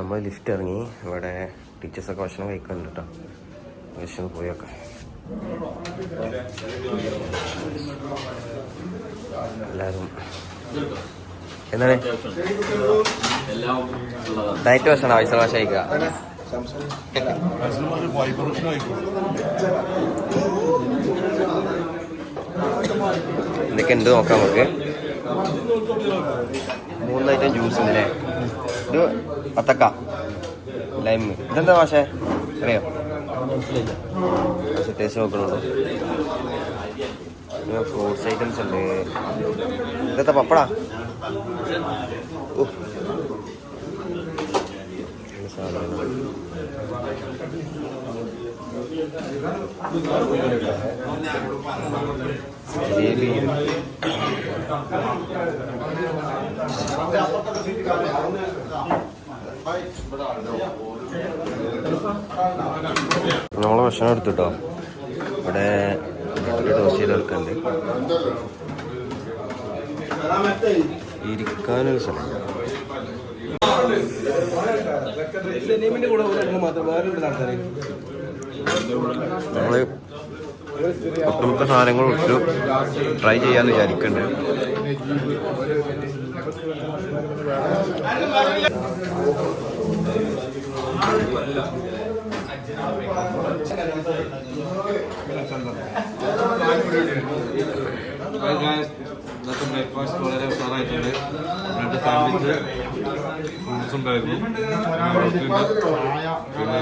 നമ്മൾ ലിഫ്റ്റ് ഇറങ്ങി. ഇവിടെ ടീച്ചേഴ്സൊക്കെ ഭക്ഷണം കഴിക്കുന്നുണ്ട് കേട്ടോ. ഭക്ഷണം പോയൊക്കെ എല്ലാവരും എന്താണ് ഡയറ്റ് ഭക്ഷണം ആവശ്യം ഭാഷ കഴിക്കുക. എന്തൊക്കെ ഉണ്ട് നോക്കാം നമുക്ക്. 3 ഐറ്റം ജ്യൂസ് ഉണ്ടല്ലേ. ഇത് അത്തക്ക ലൈം. ഇതെന്താ ഭാഷേ അറിയോ? ടേസ്റ്റ് നോക്കണുള്ളൂ. ഫ്രൂട്ട്സ് ഐറ്റംസ് ഉണ്ട്. ഇതെന്താ പപ്പടാ? ജിലേബി. നമ്മളെ ഭക്ഷണം എടുത്തുട്ടോ. ഇവിടെ ടോസ്റ്റ് ചെയ്ത് എടുക്കുന്നുണ്ട്. ഇരിക്കാനൊരു സ്ഥലം. നമ്മള് ഒട്ടുമിക്ക സാധനങ്ങളും ഇട്ട് ട്രൈ ചെയ്യാന്ന് വിചാരിക്കുന്നുണ്ട്. ഇന്നത്തെ ബ്രേക്ക്ഫാസ്റ്റ് വളരെ ഉഷാറായിട്ടുണ്ട്. 2 സാൻഡ്വിച്ച്, ഫ്രൂട്ട്സ് ഉണ്ടായിരുന്നു, പിന്നെ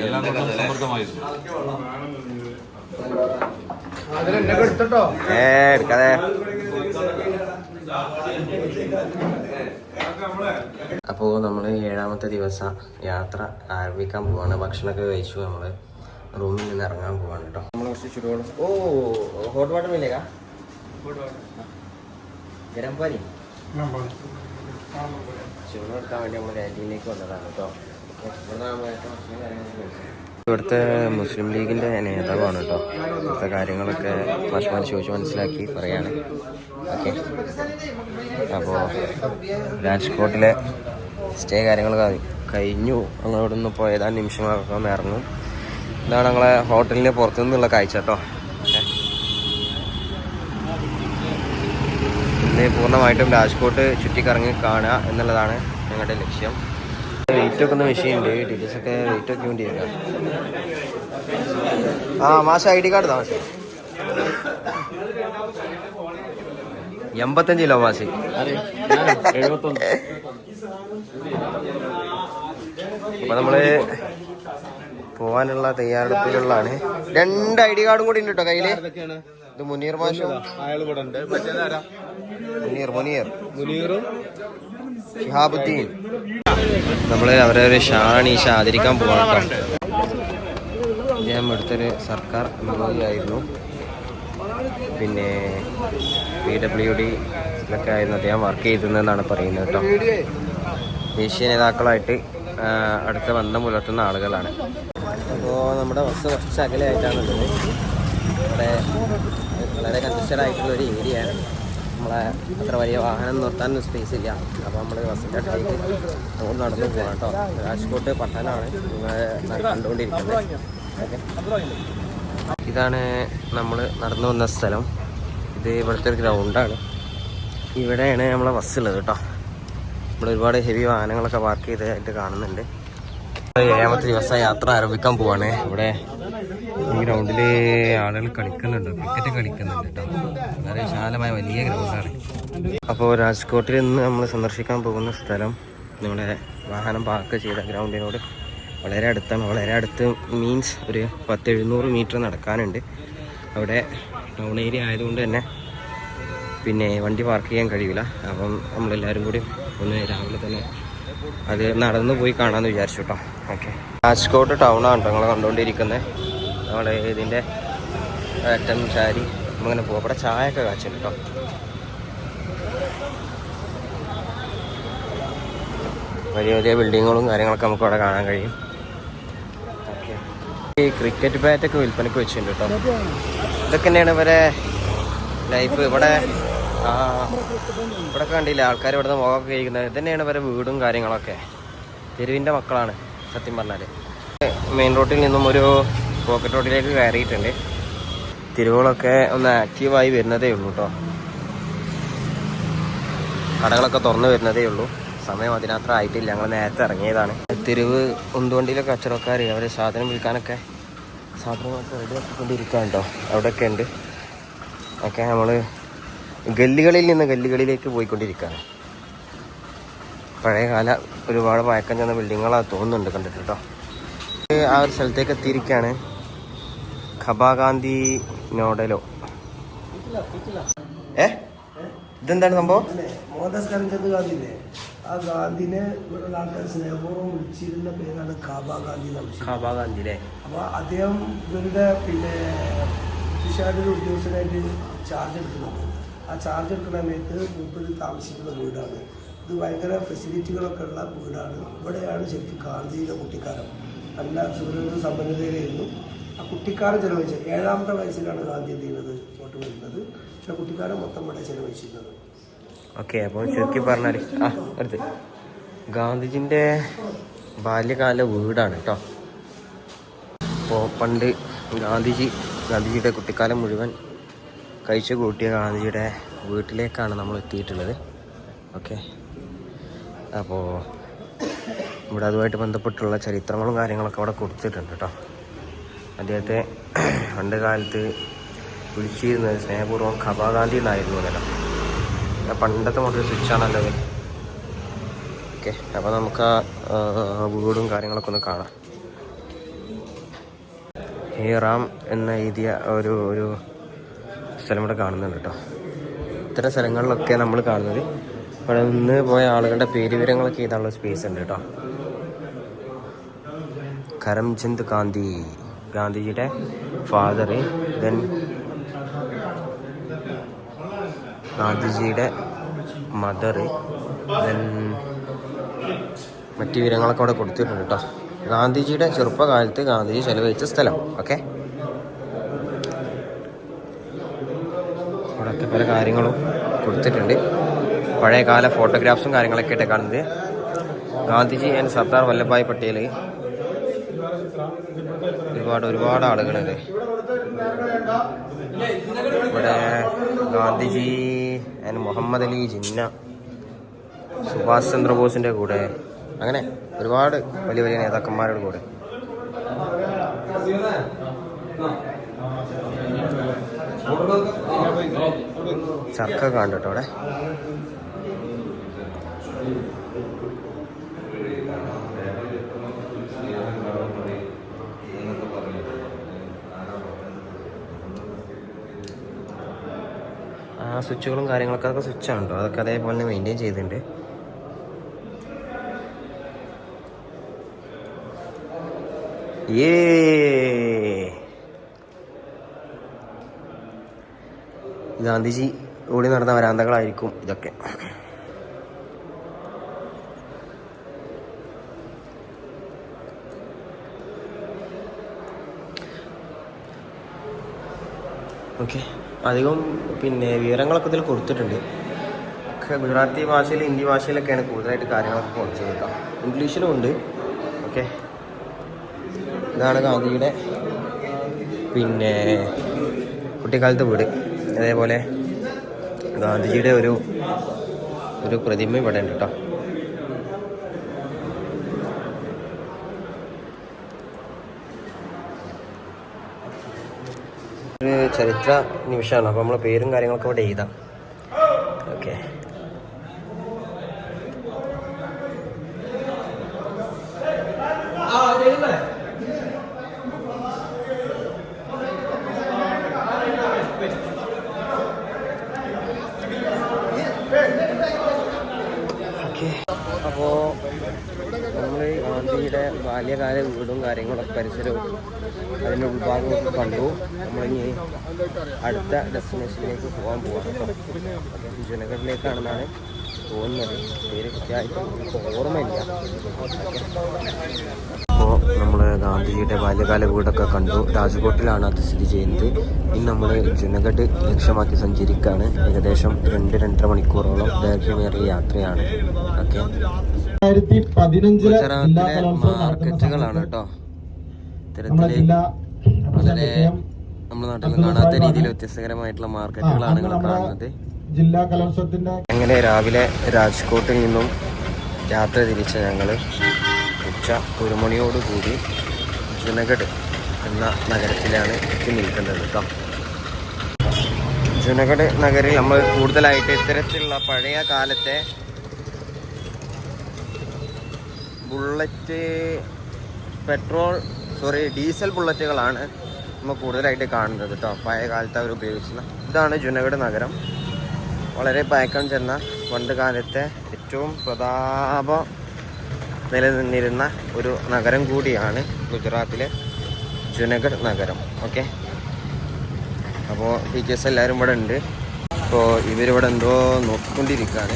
എല്ലാം കൊണ്ടും സമൃദ്ധമായിരുന്നു. എടുക്കാതെ. അപ്പോൾ നമ്മൾ 7ാമത്തെ ദിവസം യാത്ര ആരംഭിക്കാൻ പോവാണ്. ഭക്ഷണമൊക്കെ കഴിച്ചു. നമ്മൾ റൂമിൽ നിന്ന് ഇറങ്ങാൻ പോവാണ് കേട്ടോ. നമ്മൾ കുറച്ച് ചുടുവെള്ളം. ഹോട്ട് വാട്ടർ മില്ലേക്കാ ഗരം പാനി ചൂട് എടുക്കാൻ വേണ്ടി നമ്മൾ ക്യാൻറ്റീനിലേക്ക് വന്നതാണ് കേട്ടോ. ഇവിടുത്തെ മുസ്ലിം ലീഗിൻ്റെ നേതാവാണ് കേട്ടോ. ഇവിടുത്തെ കാര്യങ്ങളൊക്കെ ഭക്ഷണം ചോദിച്ച് മനസ്സിലാക്കി പറയാണ്. ഓക്കെ, അപ്പോൾ രാജ്കോട്ടിലെ സ്റ്റേ കാര്യങ്ങൾ കഴിഞ്ഞു. ഞങ്ങളിവിടെ നിന്ന് പോയതാ നിമിഷങ്ങളൊക്കെ ഒന്ന് ഇറങ്ങും. ഇതാണ് ഞങ്ങളെ ഹോട്ടലിൻ്റെ പുറത്തു നിന്നുള്ള കാഴ്ച കേട്ടോ. ഇന്ന് പൂർണ്ണമായിട്ടും രാജ്കോട്ട് ചുറ്റിക്കറങ്ങി കാണുക എന്നുള്ളതാണ് ഞങ്ങളുടെ ലക്ഷ്യം. വെയിറ്റ് വെക്കുന്ന മെഷീൻ ഉണ്ട്. ടീച്ചേഴ്സൊക്കെ വെയിറ്റ് ഒക്കെ വേണ്ടി വരിക. മാഷ ID കാർഡ് മാഷ 85 കിലോ മാഷ്. അപ്പൊ നമ്മള് പോവാനുള്ള തയ്യാറെടുപ്പിലുള്ളതാണ്. 2 ID കാർഡും കൂടി ഉണ്ട് കേട്ടോ കയ്യില്. ഇത് മുനീർ മാഷും മുനീറും ഷിഹാബുദ്ദീൻ. നമ്മള് അവരൊരു ഷാണീഷ ആദരിക്കാൻ പോവാണ് കേട്ടോ. അദ്ദേഹം ഇവിടുത്തെ സർക്കാർ എംപ്ലോയി ആയിരുന്നു. പിന്നെ PWDയിലൊക്കെ ആയിരുന്നു അദ്ദേഹം വർക്ക് ചെയ്തിരുന്നതെന്നാണ് പറയുന്നത് കേട്ടോ. ദേശീയ നേതാക്കളായിട്ട് അടുത്ത ബന്ധം പുലർത്തുന്ന ആളുകളാണ്. അപ്പോൾ നമ്മുടെ ബസ് കുറച്ച് അകലെയായിട്ടാണുള്ളത്. ഇവിടെ വളരെ കൺജസ്റ്റഡ് ആയിട്ടുള്ളൊരു ഏരിയയാണ്. നമ്മളെ അത്ര വലിയ വാഹനം നിർത്താനൊന്നും സ്പേസ് ഇല്ല. അപ്പോൾ നമ്മൾ ബസ്സിൻ്റെ അടുത്തേക്ക് നമ്മൾ നടന്നു പോകാം കേട്ടോ. രാജ്കോട്ട് പട്ടണമാണ് നിങ്ങൾ കണ്ടുകൊണ്ടിരിക്കുന്നത്. ഇതാണ് നമ്മൾ നടന്നു വന്ന സ്ഥലം. ഇത് ഇവിടുത്തെ ഒരു ഗ്രൗണ്ടാണ്. ഇവിടെയാണ് നമ്മളെ ബസ് ഉള്ളത് കേട്ടോ. ഇവിടെ ഒരുപാട് ഹെവി വാഹനങ്ങളൊക്കെ പാർക്ക് ചെയ്തതായിട്ട് കാണുന്നുണ്ട്. 7ാമത്തെ ദിവസം യാത്ര ആരംഭിക്കാൻ പോവാണ്. ഇവിടെ ഈ ഗ്രൗണ്ടിൽ ആളുകൾ കളിക്കുന്നുണ്ട്, ക്രിക്കറ്റ് കളിക്കുന്നുണ്ട് കേട്ടോ. വളരെ വിശാലമായ വലിയ ഗ്രൗണ്ടാണ്. അപ്പോൾ രാജ്കോട്ടിൽ നിന്ന് നമ്മൾ സന്ദർശിക്കാൻ പോകുന്ന സ്ഥലം നമ്മുടെ വാഹനം പാർക്ക് ചെയ്ത ഗ്രൗണ്ടിനോട് വളരെ അടുത്താണ്. വളരെ അടുത്ത് മീൻസ് ഒരു 10-700 മീറ്റർ നടക്കാനുണ്ട്. അവിടെ ടൗൺ ഏരിയ ആയതുകൊണ്ട് തന്നെ പിന്നെ വണ്ടി പാർക്ക് ചെയ്യാൻ കഴിയില്ല. അപ്പം നമ്മളെല്ലാവരും കൂടി ഒന്ന് രാവിലെ തന്നെ അത് നടന്നു പോയി കാണാമെന്ന് വിചാരിച്ചു കേട്ടോ. ഓക്കെ, രാജ്കോട്ട് ടൗണാണ് കേട്ടോ നിങ്ങൾ കണ്ടുകൊണ്ടിരിക്കുന്നത്. നമ്മളെ ഇതിൻ്റെ അറ്റം ചാരി നമ്മളിങ്ങനെ പോകും. ഇവിടെ ചായയൊക്കെ കാച്ചുണ്ട് കേട്ടോ. വലിയ വലിയ ബിൽഡിങ്ങുകളും കാര്യങ്ങളൊക്കെ നമുക്ക് ഇവിടെ കാണാൻ കഴിയും. ഓക്കെ, ഈ ക്രിക്കറ്റ് ബാറ്റൊക്കെ വിൽപ്പനയ്ക്ക് വെച്ചിട്ടുണ്ട് കേട്ടോ. ഇതൊക്കെ തന്നെയാണ് ഇവരെ ലൈഫ്. ഇവിടെ ആ ഇവിടെ കണ്ടില്ല ആൾക്കാർ ഇവിടുന്ന് മുഖമൊക്കെ കഴിക്കുന്നത്. ഇത് തന്നെയാണ് ഇവരെ വീടും കാര്യങ്ങളൊക്കെ. തെരുവിൻ്റെ മക്കളാണ് സത്യം പറഞ്ഞാൽ. മെയിൻ റോഡിൽ നിന്നും ഒരു പോക്കറ്റ് റോഡിലേക്ക് കയറിയിട്ടുണ്ട്. തെരുവുകളൊക്കെ ഒന്ന് ആക്റ്റീവായി വരുന്നതേ ഉള്ളൂ കേട്ടോ. കടകളൊക്കെ തുറന്നു വരുന്നതേ ഉള്ളൂ. സമയം അതിനത്ര ആയിട്ടില്ല. ഞങ്ങൾ നേരത്തെ ഇറങ്ങിയതാണ്. തെരുവ് ഉന്തുവണ്ടിയിലൊക്കെ കച്ചവടക്കാർ അവർ സാധനം വിൽക്കാനൊക്കെ സാധനങ്ങളൊക്കെ റെഡിയാക്കിക്കൊണ്ടിരിക്കുകയാണ് കേട്ടോ. അവിടെയൊക്കെ ഉണ്ട്. ഒക്കെ നമ്മൾ ഗല്ലികളിൽ നിന്ന് ഗല്ലികളിലേക്ക് പോയിക്കൊണ്ടിരിക്കുകയാണ്. പഴയകാല ഒരുപാട് പഴക്കം ചെന്ന ബിൽഡിങ്ങുകളാണ് തോന്നുന്നുണ്ട് കണ്ടിട്ട് കേട്ടോ. ആ ഒരു സ്ഥലത്തേക്ക് എത്തിയിരിക്കുകയാണ്. ഖബാഗാന്ധി നോഡലോ ഇതെന്താണ് സംഭവം? മോഹൻദാസ് കരംചന്ദ് ഗാന്ധിയില്ലേ, ആ ഗാന്ധിനെ ഇവിടെയുള്ള ആൾക്കാർ സ്നേഹപൂർവ്വം വിളിച്ചിരുന്ന പേരാണ് ഖാബാഗാന്ധി. ഖബാഗാന്ധി അല്ലേ? അപ്പോൾ അദ്ദേഹം ഇവരുടെ ബ്രിട്ടീഷുകാരുടെ ഒരു ഉദ്യോഗസ്ഥനായിട്ട് ചാർജ് എടുക്കുന്നുണ്ട്. ആ ചാർജ് എടുക്കുന്ന സമയത്ത് മുമ്പിൽ താമസിക്കുന്ന വീടാണ് ഇത്. ഭയങ്കര ഫെസിലിറ്റികളൊക്കെ ഉള്ള വീടാണ്. ഇവിടെയാണ് ശരിക്കും ഗാന്ധിയുടെ കുട്ടിക്കാലം. നല്ല സുഖ സമ്പന്നതയിലായിരുന്നു. ആ കുട്ടിക്കാലം ചെലവഴിച്ചത് 7ാമത്തെ വയസ്സിലാണ് ഗാന്ധി എന്ത് ചെയ്യുന്നത് ഇങ്ങോട്ട് വരുന്നത്. പക്ഷേ കുട്ടിക്കാലം മൊത്തം ഇവിടെ ചെലവഴിച്ചിരുന്നത്. ഓക്കെ, അപ്പോൾ ചുരുക്കി പറഞ്ഞാൽ അടുത്ത് ഗാന്ധിജിൻ്റെ ബാല്യകാല വീടാണ് കേട്ടോ. അപ്പോൾ പണ്ട് ഗാന്ധിജിയുടെ കുട്ടിക്കാലം മുഴുവൻ കഴിച്ചു കൂട്ടിയ ഗാന്ധിജിയുടെ വീട്ടിലേക്കാണ് നമ്മൾ എത്തിയിട്ടുള്ളത്. ഓക്കെ, അപ്പോൾ ഇവിടെ അതുമായിട്ട് ബന്ധപ്പെട്ടുള്ള ചരിത്രങ്ങളും കാര്യങ്ങളൊക്കെ അവിടെ കൊടുത്തിട്ടുണ്ട് കേട്ടോ. അദ്ദേഹത്തെ പണ്ട് കാലത്ത് വിളിച്ചിരുന്നത് സ്നേഹപൂർവ്വം ഖബാഗാന്ധി എന്നായിരുന്നു എന്നല്ലോ. പണ്ടത്തെ മോഡൽ സ്വിച്ചാണല്ലോ അത്. ഓക്കെ, അപ്പോൾ നമുക്ക് ആ വീടും കാര്യങ്ങളൊക്കെ ഒന്ന് കാണാം. ഹേ റാം എന്ന് എഴുതിയ ഒരു സ്ഥലം ഇവിടെ കാണുന്നുണ്ട് കേട്ടോ. ഇത്തരം സ്ഥലങ്ങളിലൊക്കെ നമ്മൾ കാണുന്നത് ഇവിടെ നിന്ന് പോയ ആളുകളുടെ പേര് വിവരങ്ങളൊക്കെ എഴുതാനുള്ള സ്പേസ് ഉണ്ട് കേട്ടോ. കരംചന്ദ് ഗാന്ധിജിയുടെ ഫാദർ, ദെൻ ഗാന്ധിജിയുടെ മദർ, ദെൻ മറ്റു വിവരങ്ങളൊക്കെ അവിടെ കൊടുത്തിട്ടുണ്ട് കേട്ടോ. ഗാന്ധിജിയുടെ ചെറുപ്പകാലത്ത് ഗാന്ധിജി ചെലവഴിച്ച സ്ഥലം. ഓക്കെ, ഇവിടെയൊക്കെ പല കാര്യങ്ങളും കൊടുത്തിട്ടുണ്ട്. പഴയകാല ഫോട്ടോഗ്രാഫ്സും കാര്യങ്ങളൊക്കെ ആയിട്ട് കാണുന്നത്. ഗാന്ധിജി ആൻഡ് സർദാർ വല്ലഭായ് പട്ടേൽ, ഒരുപാട് ആളുകളുണ്ട് ഇവിടെ. ഗാന്ധിജി ആൻഡ് മുഹമ്മദ് അലി ജിന്ന, സുഭാഷ് ചന്ദ്രബോസിൻ്റെ കൂടെ, അങ്ങനെ ഒരുപാട് വലിയ വലിയ നേതാക്കന്മാരുടെ കൂടെ. ചർക്ക കണ്ടിട്ടോ അവിടെ. ആ സ്വിച്ചുകളും കാര്യങ്ങളൊക്കെ അതൊക്കെ സ്വിച്ചാണ് കേട്ടോ. അതൊക്കെ അതേപോലെ തന്നെ മെയിൻറ്റെയിൻ ചെയ്തിട്ടുണ്ട്. ഗാന്ധിജി ഓടി നടന്ന വരാന്തകളായിരിക്കും ഇതൊക്കെ. ഓക്കെ, അധികം വിവരങ്ങളൊക്കെ ഇതിൽ കൊടുത്തിട്ടുണ്ട്. ഗുജറാത്തി ഭാഷയിൽ ഹിന്ദി ഭാഷയിലൊക്കെയാണ് കൂടുതലായിട്ട് കാര്യങ്ങളൊക്കെ കൊടുത്തത് കേട്ടോ. ഇംഗ്ലീഷിലും ഉണ്ട്. ഓക്കെ, ഇതാണ് ഗാന്ധിജിയുടെ കുട്ടിക്കാലത്തെ വീട്. അതേപോലെ ഗാന്ധിജിയുടെ ഒരു പ്രതിമ ഇവിടെ ഉണ്ട് കേട്ടോ. ഒരു ചരിത്ര നിമിഷമാണ്. അപ്പോൾ നമ്മളെ പേരും കാര്യങ്ങളൊക്കെ ഇവിടെ എഴുതാം. ഓക്കെ, അപ്പോൾ നമ്മൾ ഗാന്ധിജിയുടെ ബാല്യകാല വീടും കാര്യങ്ങളൊക്കെ പരിസരവും അതിൻ്റെ ഉൾഭാഗമൊക്കെ കണ്ടു. നമ്മളിനി അടുത്ത ഡെസ്റ്റിനേഷനിലേക്ക് പോകാൻ പോവാം. ഓക്കെ, ജുനഗഡിലേക്കാണെന്നാണ് തോന്നുന്നത്. പേര് കൃത്യമായിട്ട് എനിക്ക് ഓർമ്മയില്ല. അപ്പോൾ നമ്മൾ ഗാന്ധിജിയുടെ ബാല്യകാല വീടൊക്കെ കണ്ടു. രാജ്കോട്ടിലാണ് അത് സ്ഥിതി ചെയ്യുന്നത്. ഇനി നമ്മൾ ജുനഗഡ് ലക്ഷ്യമാക്കി സഞ്ചരിക്കുകയാണ്. ഏകദേശം 2-2.5 മണിക്കൂറോളം ദൈർഘ്യമേറിയ യാത്രയാണ്. ഓക്കെ, ഗുജറാത്തിലെ മാർക്കറ്റുകളാണ് കേട്ടോ. ഇത്തരത്തില് വളരെ നമ്മുടെ നാട്ടിൽ കാണാത്ത രീതിയിൽ വ്യത്യസ്തകരമായിട്ടുള്ള മാർക്കറ്റുകളാണ് നിങ്ങൾ കാണുന്നത്. ജില്ലാ കലോത്സവത്തിന്റെ അങ്ങനെ രാവിലെ രാജ്കോട്ടിൽ നിന്നും യാത്ര തിരിച്ച ഞങ്ങൾ ഉച്ച 1 മണിയോടുകൂടി ജുനഗഡ് എന്ന നഗരത്തിലാണ് എത്തി നിൽക്കുന്നത് കേട്ടോ. ജുനഗഡ് നഗരിൽ നമ്മൾ കൂടുതലായിട്ട് ഇത്തരത്തിലുള്ള പഴയ കാലത്തെ ഡീസൽ ബുള്ളറ്റുകളാണ് നമ്മൾ കൂടുതലായിട്ട് കാണുന്നത് കേട്ടോ. പഴയ കാലത്ത് അവർ ഉപയോഗിക്കുന്ന ഇതാണ് ജുനഗഡ് നഗരം. വളരെ പഴക്കം ചെന്ന പണ്ട് കാലത്തെ ഏറ്റവും പ്രതാപം നിലനിന്നിരുന്ന ഒരു നഗരം കൂടിയാണ് ഗുജറാത്തിലെ ജുനഗഡ് നഗരം. ഓക്കെ, അപ്പോൾ ടീച്ചേഴ്സ് എല്ലാവരും ഇവിടെ ഉണ്ട്. അപ്പോൾ ഇവരിവിടെ എന്തോ നോക്കിക്കൊണ്ടിരിക്കുകയാണ്.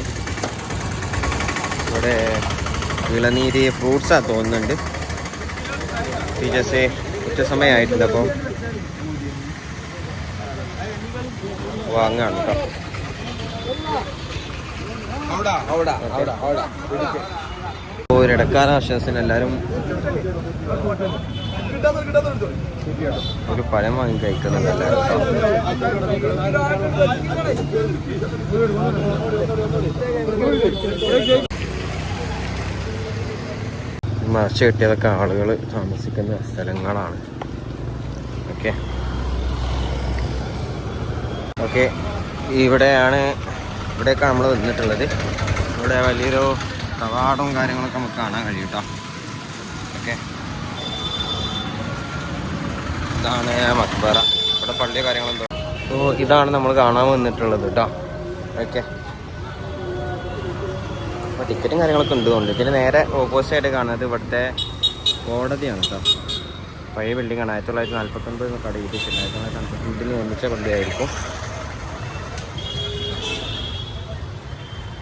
ഇവിടെ ഇളനീര് ഫ്രൂട്ട്സാണ് തോന്നുന്നുണ്ട്. ടീച്ചേഴ്സ് ഉച്ച സമയമായിട്ടുണ്ട്, അപ്പോൾ വാങ്ങാണ് കേട്ടോ. ഒരിടക്കാല ആശ്വാസത്തിന് എല്ലാവരും ഒരു പഴം വാങ്ങി കഴിക്കുന്നുണ്ട് എല്ലാവരും. മറച്ചു കിട്ടിയതൊക്കെ ആളുകൾ താമസിക്കുന്ന സ്ഥലങ്ങളാണ്. ഓക്കെ, ഇവിടെയൊക്കെ നമ്മൾ വന്നിട്ടുള്ളത്. ഇവിടെ വലിയൊരു കവാടവും കാര്യങ്ങളൊക്കെ നമുക്ക് കാണാൻ കഴിയും കേട്ടോ. ഓക്കെ, ഇതാണ് മക്ബറ. ഇവിടെ പള്ളിയോ കാര്യങ്ങളെന്തോ. അപ്പോൾ ഇതാണ് നമ്മൾ കാണാൻ വന്നിട്ടുള്ളത് കേട്ടോ. ഓക്കെ, അപ്പോൾ ടിക്കറ്റും കാര്യങ്ങളൊക്കെ ഉണ്ട്. ഇതിന് നേരെ ഓപ്പോസിറ്റായിട്ട് കാണുന്നത് ഇവിടുത്തെ കോടതിയാണ് കേട്ടോ. പഴയ ബിൽഡിങ്ങാണ്. 1949 കടയിട്ടില്ല. 1952 നിർമ്മിച്ച പള്ളിയായിരിക്കും.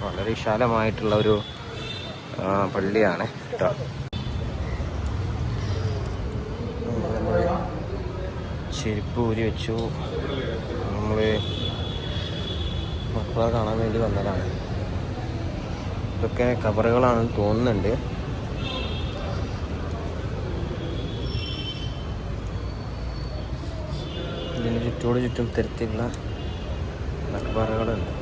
വളരെ വിശാലമായിട്ടുള്ള ഒരു പള്ളിയാണ് കേട്ടോ. ചെരുപ്പ് ഊരി വെച്ചു. നമ്മൾ മക്കളെ കാണാൻ വേണ്ടി വന്നതാണ്. ഇതൊക്കെ കബറുകളാണെന്ന് തോന്നുന്നുണ്ട്. ഇതിന് ചുറ്റും തരത്തിലുള്ള മക്ബറകളുണ്ട്.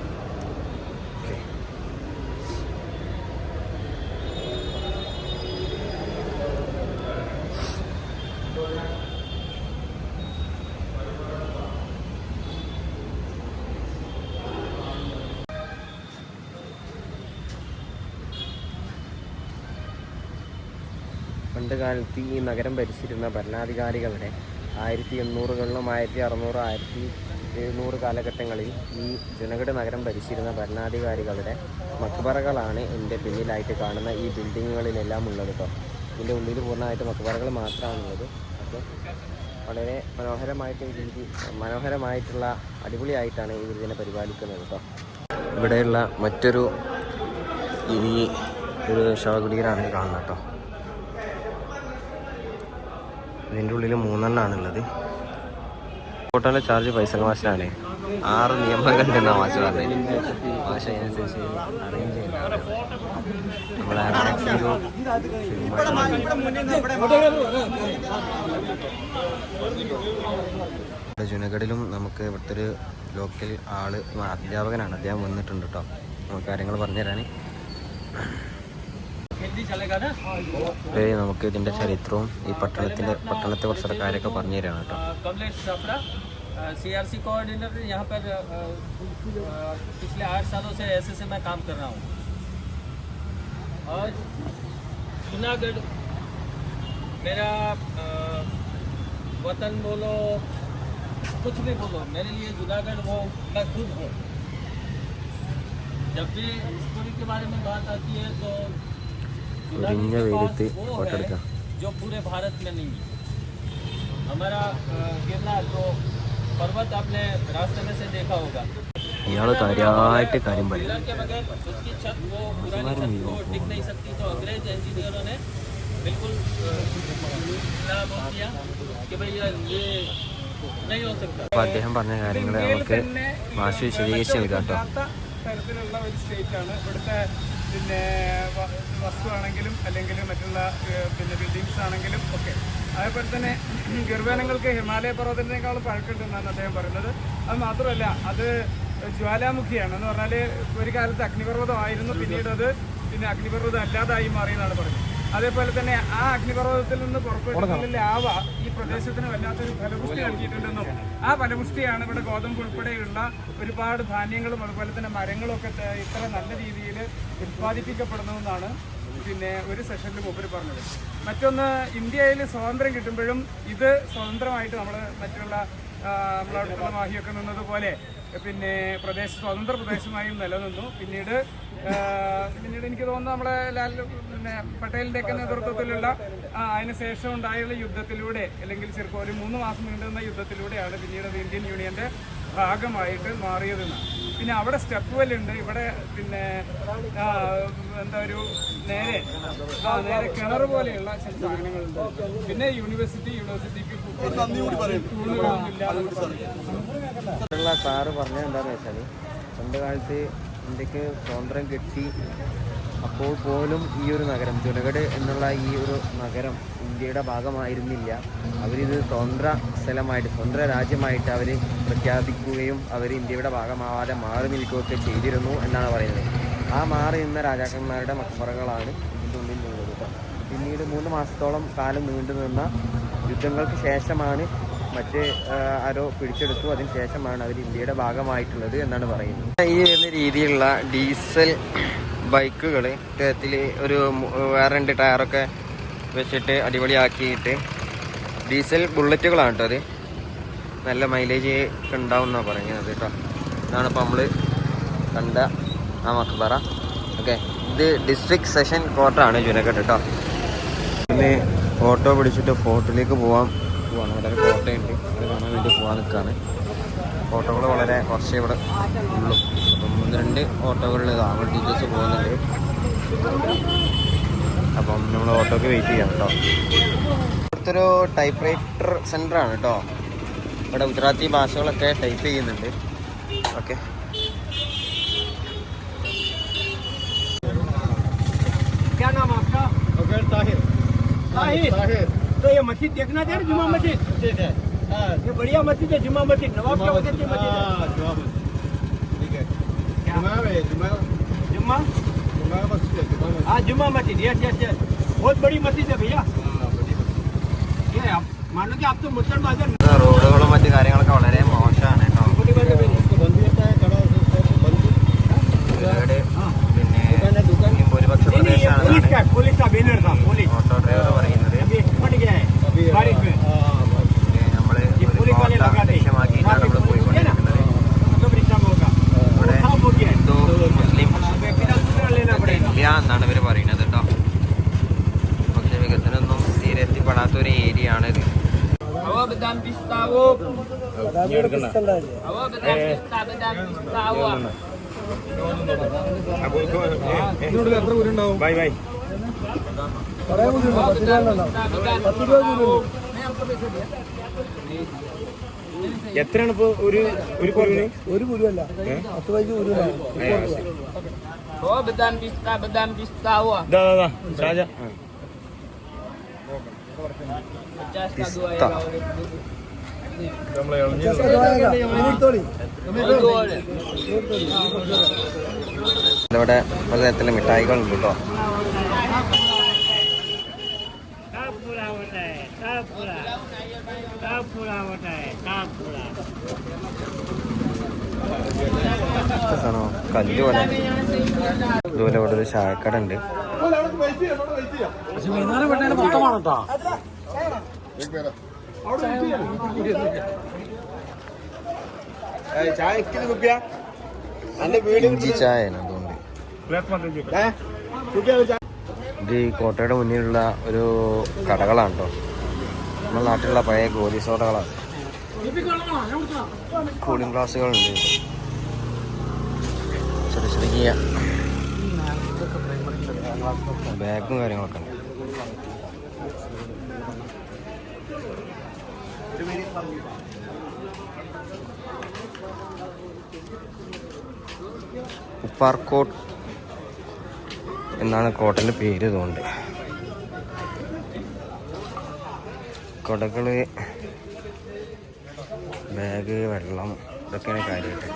പണ്ട് കാലത്ത് ഈ നഗരം ഭരിച്ചിരുന്ന ഭരണാധികാരികളുടെ 1800-കളിലും 1600, 1700 കാലഘട്ടങ്ങളിൽ ഈ ജുനഗഡ് നഗരം ഭരിച്ചിരുന്ന ഭരണാധികാരികളുടെ മക്ബറകളാണ് എൻ്റെ പിന്നിലായിട്ട് കാണുന്ന ഈ ബിൽഡിങ്ങുകളിലെല്ലാം ഉള്ളത് കേട്ടോ. ഇതിൻ്റെ ഉള്ളിൽ പൂർണ്ണമായിട്ട് മക്ബറകൾ മാത്രമാണുള്ളത്. അപ്പോൾ വളരെ മനോഹരമായിട്ടുള്ള അടിപൊളിയായിട്ടാണ് ഇവർ ഇതിനെ പരിപാലിക്കുന്നത് കേട്ടോ. ഇവിടെയുള്ള മറ്റൊരു ഒരു ശവകുടീരാണ് കാണുന്നത് കേട്ടോ. ഇതിൻ്റെ ഉള്ളിൽ 3 എണ്ണമാണുള്ളത്. ഫോട്ടോയുടെ ചാർജ് പൈസ മാഷാണ്. 6 നിയമങ്ങളുണ്ടെന്നാണ് മാഷ പറഞ്ഞത്. മാഷ അതിനനുസരിച്ച് അറേഞ്ച് ചെയ്യുന്നതാണ്. ജുനഗഡിലും നമുക്ക് ഇവിടുത്തെ ഒരു ലോക്കൽ അധ്യാപകനാണ്. അദ്ദേഹം വന്നിട്ടുണ്ട് കേട്ടോ. നമുക്ക് കാര്യങ്ങൾ പറഞ്ഞുതരാൻ. നമുക്ക് ഇതിന്റെ ചരിത്രവും ഈ പട്ടണത്തെ കുറിച്ചുള്ള കാര്യമൊക്കെ പറഞ്ഞു തരാണ് കേട്ടോ. CRC कोऑर्डिनेटर यहाँ पर पिछले 8 सालों से ऐसे मैं काम कर रहा हूँ। और जूनागढ़ मेरा वतन बोलो, कुछ भी बोलो, मेरे लिए जूनागढ़ वो मैं खुद हूँ। जब भी हिस्टोरी के बारे में बात आती है तो वो है जो पूरे भारत में नहीं है। हमारा गिरनार जो पर्वत आपने रास्ते में से देखा होगा, ഇയാള് കാര്യമായിട്ട് കാര്യം പറയും. पिलर के बगैर उसकी छत वो पुरानी छत वो टिक नहीं सकती, तो अंग्रेज इंजीनियरों ने बिल्कुल वो किया कि भाई ये नहीं हो सकता. അപ്പോൾ അദ്ദേഹം പറഞ്ഞ കാര്യങ്ങൾ നമുക്ക് മാഷ് വിശദീകരിച്ച് നൽകാം കേട്ടോ. തരത്തിലുള്ള ഒരു സ്റ്റേറ്റാണ് ഇവിടുത്തെ. പിന്നെ വസ്തുവാണെങ്കിലും അല്ലെങ്കിൽ മറ്റുള്ള പിന്നെ ബിൽഡിങ്സ് ആണെങ്കിലും ഒക്കെ. അതേപോലെ തന്നെ ഗർഭാനങ്ങൾക്ക് ഹിമാലയ പർവ്വതത്തിനേക്കാളും പഴക്കമുണ്ടെന്നാണ് അദ്ദേഹം പറയുന്നത്. അത് മാത്രമല്ല, അത് ജ്വാലാമുഖിയാണ് എന്ന് പറഞ്ഞാൽ ഒരു കാലത്ത് അഗ്നിപർവ്വതമായിരുന്നു, പിന്നീട് അത് പിന്നെ അഗ്നിപർവ്വതം അല്ലാതായി മാറിയെന്നാണ് പറയുന്നത്. അതേപോലെ തന്നെ ആ അഗ്നിപർവ്വതത്തിൽ നിന്ന് പുറപ്പെടുന്ന ലാവ ഈ പ്രദേശത്തിന് വല്ലാത്തൊരു ഫലപുഷ്ടി നൽകിയിട്ടുണ്ടെന്നും ആ ഫലപുഷ്ടിയാണ് ഇവിടെ ഗോതമ്പ് ഉൾപ്പെടെയുള്ള ഒരുപാട് ധാന്യങ്ങളും അതുപോലെ തന്നെ മരങ്ങളും ഒക്കെ ഇത്ര നല്ല രീതിയിൽ ഉത്പാദിപ്പിക്കപ്പെടുന്നതെന്നാണ് പിന്നെ ഒരു സെഷനിൽ മൂപ്പര് പറഞ്ഞത്. മറ്റൊന്ന്, ഇന്ത്യയിൽ സ്വാതന്ത്ര്യം കിട്ടുമ്പോഴും ഇത് സ്വതന്ത്രമായിട്ട് നമ്മൾ മറ്റുള്ള നമ്മളടുത്തുള്ള മാഹിയൊക്കെ നിന്നതുപോലെ പിന്നെ സ്വതന്ത്ര പ്രദേശമായും നിലനിന്നു. പിന്നീട് എനിക്ക് തോന്നുന്നു നമ്മളെ പിന്നെ പട്ടേലിൻ്റെയൊക്കെ നേതൃത്വത്തിലുള്ള അതിന് ശേഷം ഉണ്ടായുള്ള യുദ്ധത്തിലൂടെ അല്ലെങ്കിൽ ചിലപ്പോൾ ഒരു 3 മാസം നീണ്ടുന്ന യുദ്ധത്തിലൂടെയാണ് പിന്നീട് അത് ഇന്ത്യൻ യൂണിയൻ്റെ ഭാഗമായിട്ട് മാറിയതെന്ന്. പിന്നെ അവിടെ സ്റ്റെപ്പ് വെല്ലുണ്ട്, ഇവിടെ പിന്നെ എന്താ ഒരു നേരെ കിണർ പോലെയുള്ള ചില സാധനങ്ങളുണ്ട്. പിന്നെ യൂണിവേഴ്സിറ്റിക്ക് സാറ് പറഞ്ഞത് എന്താണെന്ന് വെച്ചാൽ പണ്ട് കാലത്ത് ഇന്ത്യക്ക് സ്വാതന്ത്ര്യം കിട്ടി അപ്പോൾ പോലും ഈ ഒരു നഗരം ജുനഗഡ് എന്നുള്ള ഈ ഒരു നഗരം ഇന്ത്യയുടെ ഭാഗമായിരുന്നില്ല. അവരിത് സ്വതന്ത്ര സ്ഥലമായിട്ട് സ്വതന്ത്ര രാജ്യമായിട്ട് അവർ പ്രഖ്യാപിക്കുകയും അവർ ഇന്ത്യയുടെ ഭാഗമാവാതെ മാറി നിൽക്കുകയൊക്കെ ചെയ്തിരുന്നു എന്നാണ് പറയുന്നത്. ആ മാറി നിന്ന രാജാക്കന്മാരുടെ മക്ബറകളാണ് ഇതിൻ്റെ ഉള്ളിൽ നിന്നത് കേട്ടോ. പിന്നീട് 3 മാസത്തോളം കാലം നീണ്ടു നിന്ന യുദ്ധങ്ങൾക്ക് ശേഷമാണ് മറ്റ് ആരോ പിടിച്ചെടുത്തു, അതിന് ശേഷമാണ് അവർ ഇന്ത്യയുടെ ഭാഗമായിട്ടുള്ളത് എന്നാണ് പറയുന്നത്. ഈ വരുന്ന രീതിയിലുള്ള ഡീസൽ ബൈക്കുകൾ ഇത്തരത്തിൽ ഒരു വേറെ 2 ടയറൊക്കെ വെച്ചിട്ട് അടിപൊളിയാക്കിയിട്ട് ഡീസൽ ബുള്ളറ്റുകളാണ് കേട്ടോ. അത് നല്ല മൈലേജ് ഒക്കെ ഉണ്ടാവും എന്നാണ് പറയുന്നത് കേട്ടോ. ഇതാണിപ്പോൾ നമ്മൾ കണ്ട ആ മക്ബറ. ഓക്കെ, ഇത് ഡിസ്ട്രിക്ട് സെഷൻ കോർട്ടാണ് ജുനഗഡ് കേട്ടോ. പിന്നെ ഓട്ടോ പിടിച്ചിട്ട് ഫോർട്ടിലേക്ക് പോവാണ്. ഇവിടെ ഒരു കോട്ടയുണ്ട്, അത് കാണാൻ വേണ്ടി പോകാൻ നിൽക്കുകയാണ്. ഓട്ടോകൾ വളരെ കുറച്ചേ ഇവിടെ ഉള്ളൂ. അപ്പം 1-2 ഓട്ടോകളിൽ ഇതാണ് ടീച്ചേഴ്സ് പോകുന്നുണ്ട്. അപ്പം നമ്മൾ ഓട്ടോക്ക് വെയിറ്റ് ചെയ്യാം കേട്ടോ. ഇവിടുത്തൊരു ടൈപ്പ് റൈറ്റർ സെൻ്ററാണ് കേട്ടോ. ഇവിടെ ഗുജറാത്തി ഭാഷകളൊക്കെ ടൈപ്പ് ചെയ്യുന്നുണ്ട്. ഓക്കെ, क्या नाम आपका? ताहिर. तो ये मस्जिद देखना चाहिए, जुमा मस्जिद. ठीक है, ये बढ़िया मस्जिद है, जुमा मस्जिद. नवाब के वक्त की मस्जिद है. ठीक है, जुमा मस्जिद. हाँ, जुमा मस्जिद. यस. बहुत बड़ी मस्जिद है भैया. ये आप मानो कि आप तो मुसलमान बाजार. റോഡുകളും മറ്റു കാര്യങ്ങളൊക്കെ വളരെ മോശമാണ് കേട്ടോ. പിന്നെ ഭൂരിപക്ഷ പ്രദേശമാണ് ഓട്ടോ ഡ്രൈവർ പറയുന്നത്. നമ്മൾ ഒരു കോട്ട ലക്ഷ്യമാക്കിയിട്ടാണ് നമ്മൾ പോയിക്കൊണ്ടിരിക്കുന്നത്. ഇവിടെ ഹിന്ദു മുസ്ലിം ഇന്ത്യ എന്നാണ് ഇവർ പറയുന്നത് കേട്ടോ. പക്ഷെ വികസനമൊന്നും തീരെ എത്തിപ്പെടാത്തൊരു ഏരിയ ആണിത്. എത്രയാണ് ഇപ്പൊ ഒരു കുരുവിന്? ഒരു കുരുവല്ല, 10-15 കുരുവാണ്. ഇവിടെ പലതരത്തിലുള്ള മിഠായികളുണ്ട് കേട്ടോ. കല്ല് പോലെ ഇതുപോലെ ഇവിടെ ഒരു ചായക്കട ഉണ്ട്. ഇഞ്ചി ചായ അതുകൊണ്ട് ഇത് ഈ കോട്ടയുടെ മുന്നിലുള്ള ഒരു കടകളാണ് കേട്ടോ. നമ്മുടെ നാട്ടിലുള്ള പഴയ ഗോലി സോഡകളാണ്. കൂളിംഗ് ഗ്ലാസുകളുണ്ട്. ബാഗും കാര്യങ്ങളൊക്കെ ഉണ്ട്. ഉപ്പാർക്കോട്ട് എന്നാണ് കോട്ടൻ്റെ പേര്. ഇതുകൊണ്ട് കൊടകള്, ബാഗ്, വെള്ളം, ഇതൊക്കെയാണ് കാര്യമായിട്ട്.